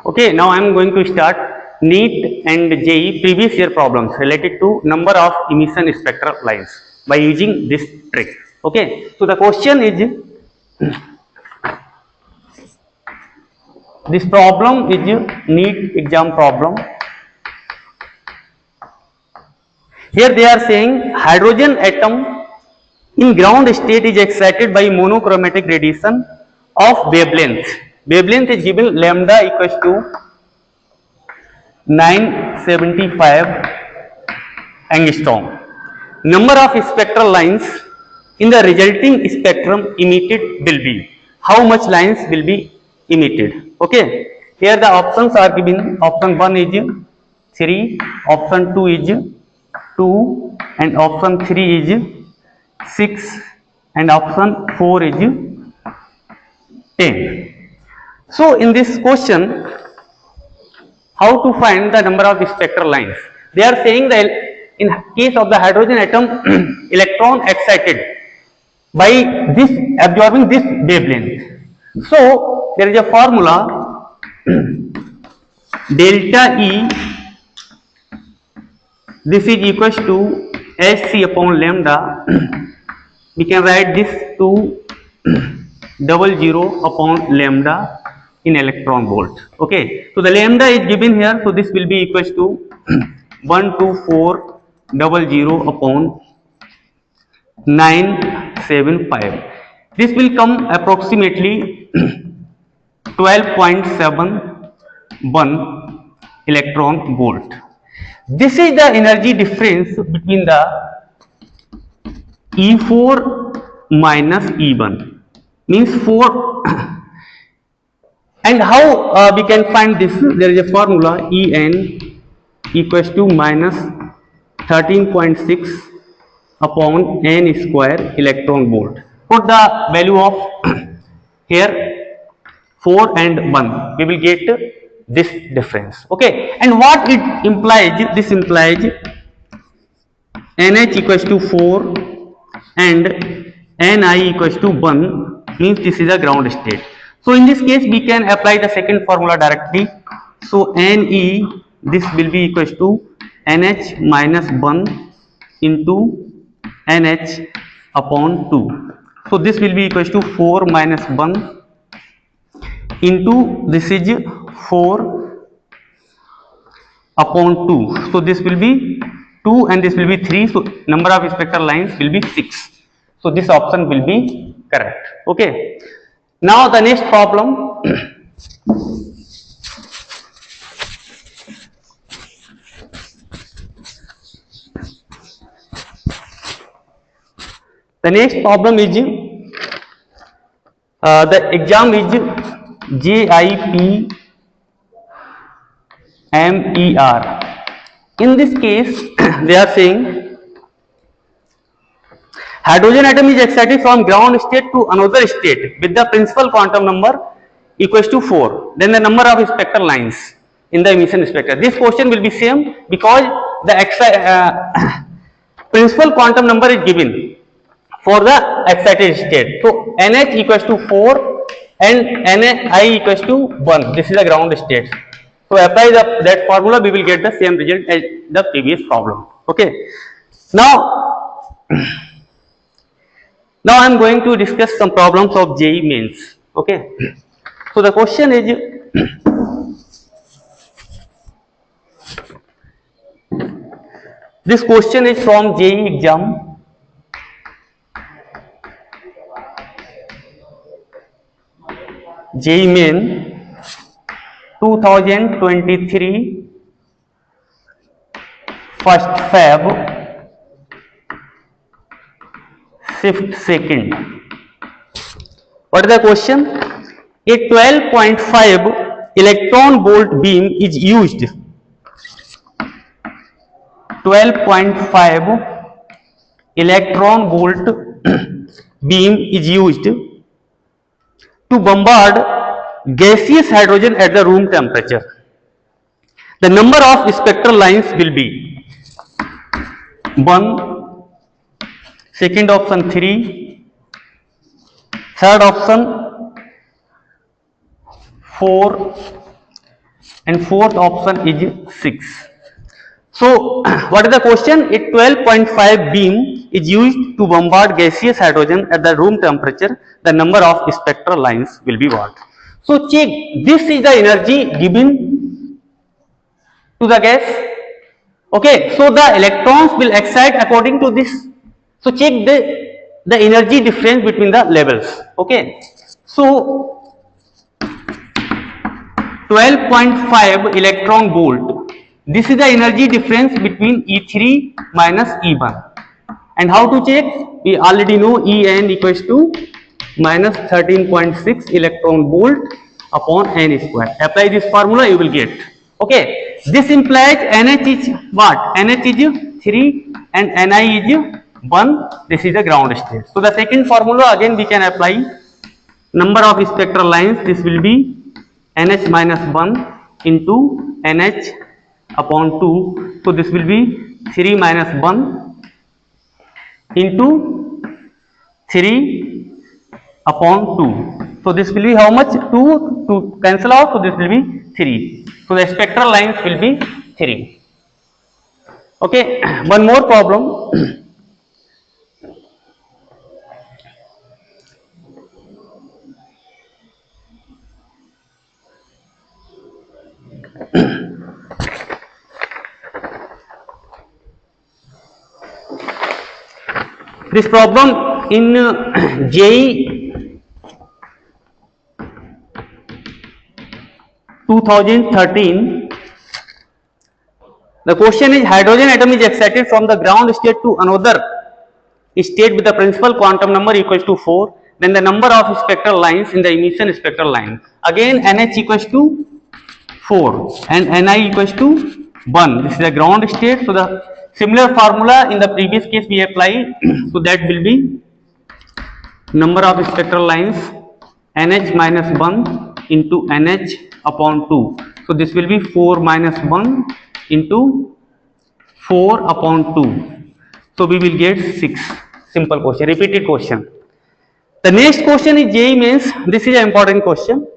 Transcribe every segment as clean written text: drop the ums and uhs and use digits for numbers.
Okay, now I am going to start NEET and JEE previous year problems related to number of emission spectral lines by using this trick. Okay, so the question is, this problem is NEET exam problem. Here they are saying hydrogen atom in ground state is excited by monochromatic radiation of wavelength. Wavelength is given lambda equals to 975 angstrom. Number of spectral lines in the resulting spectrum emitted will be. How much lines will be emitted? Okay. Here the options are given. Option 1 is 3, option 2 is 2, and option 3 is 6, and option 4 is 10. So in this question, how to find the number of spectral lines? They are saying that in case of the hydrogen atom, electron excited by this absorbing this wavelength. So there is a formula delta E, this is equals to Hc upon lambda. We can write this to 00 upon lambda in electron volt. Okay, so the lambda is given here, so this will be equals to 12400 upon 975. This will come approximately 12.71 electron volt. This is the energy difference between the E4 minus E1, means 4. And how we can find this? There is a formula En equals to minus 13.6 upon n square electron volt. Put the value of here 4 and 1, we will get this difference. Okay, and what it implies? This implies NH equals to 4 and Ni equals to 1, means this is a ground state. So in this case we can apply the second formula directly. So Ne, this will be equals to NH minus 1 into NH upon 2. So this will be equals to 4 minus 1 into this is 4 upon 2. So this will be 2 and this will be 3. So number of spectral lines will be 6. So this option will be correct. Okay. Now the next problem. The next problem is the exam is JIP MER. In this case, they are saying hydrogen atom is excited from ground state to another state with the principal quantum number equals to 4. Then the number of spectral lines in the emission spectra. This question will be same because the principal quantum number is given for the excited state. So NH equals to 4 and Ni equals to 1. This is the ground state. So apply that formula, we will get the same result as the previous problem. Okay. Now I am going to discuss some problems of JEE mains. Okay. So the question is, this question is from JEE exam. JEE main 2023 first Feb shift second. What is the question? A 12.5 electron volt beam is used. 12.5 electron volt beam is used to bombard gaseous hydrogen at the room temperature. The number of spectral lines will be 1, second option 3, third option 4 and fourth option is 6. So what is the question? A 12.5 beam is used to bombard gaseous hydrogen at the room temperature. The number of spectral lines will be what? So check, this is the energy given to the gas. Okay, so the electrons will excite according to this. So check the energy difference between the levels. Okay, so 12.5 electron volt. This is the energy difference between E3 minus E1. And how to check? We already know En equals to minus 13.6 electron volt upon n square. Apply this formula, you will get. Okay, this implies NH is what? NH is 3 and Ni is 1. This is the ground state. So the second formula again we can apply. Number of spectral lines, this will be NH minus 1 into NH upon 2. So this will be 3 minus 1 into 3 upon 2. So this will be how much? 2 to cancel out. So this will be 3. So the spectral lines will be 3. Okay, one more problem. This problem in JEE 2013, the question is hydrogen atom is excited from the ground state to another state with the principal quantum number equals to 4. Then the number of spectral lines in the emission spectral line. Again NH equals to 4 and Ni equals to 1. This is the ground state. So the similar formula in the previous case we apply. So that will be number of spectral lines NH minus 1 into NH upon 2. So this will be 4 minus 1 into 4 upon 2. So we will get 6. Simple question, repeated question. The next question is JEE Mains. This is an important question.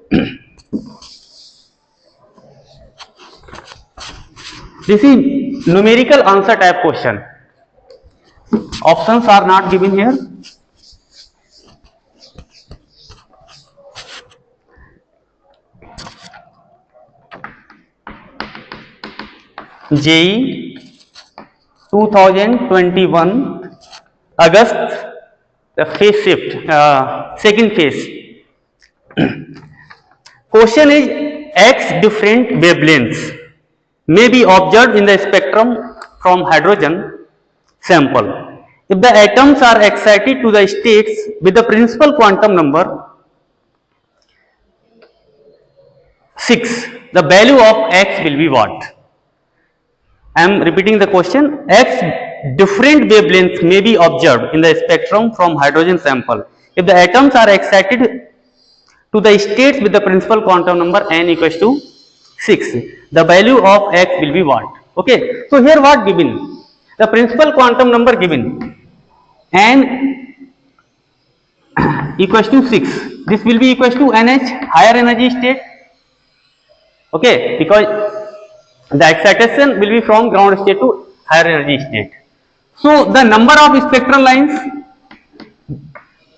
This is numerical answer type question. Options are not given here. JEE 2021 August, the phase shift, second phase. Question is X different wavelengths may be observed in the spectrum from hydrogen sample. If the atoms are excited to the states with the principal quantum number 6, the value of X will be what? I am repeating the question. X different wavelengths may be observed in the spectrum from hydrogen sample. If the atoms are excited to the states with the principal quantum number n equals to 6, the value of X will be what? Okay. So here what given? The principal quantum number given n equals to 6. This will be equals to NH, higher energy state. Okay, because the excitation will be from ground state to higher energy state. So the number of spectral lines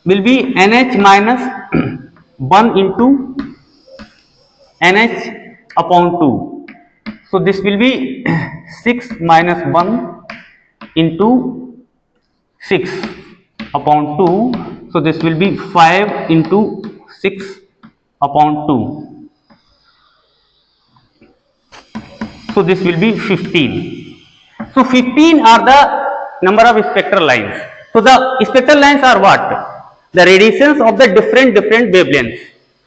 will be NH minus 1 into NH upon 2. So this will be 6 minus 1 into 6 upon 2. So this will be 5 into 6 upon 2. So this will be 15. So 15 are the number of spectral lines. So the spectral lines are what? The radiations of the different wavelengths.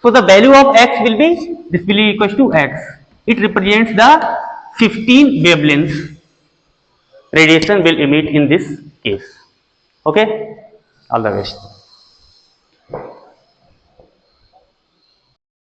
So the value of X will be, this will be equals to X. It represents the 15 wavelengths radiation will emit in this case. Okay, all the best.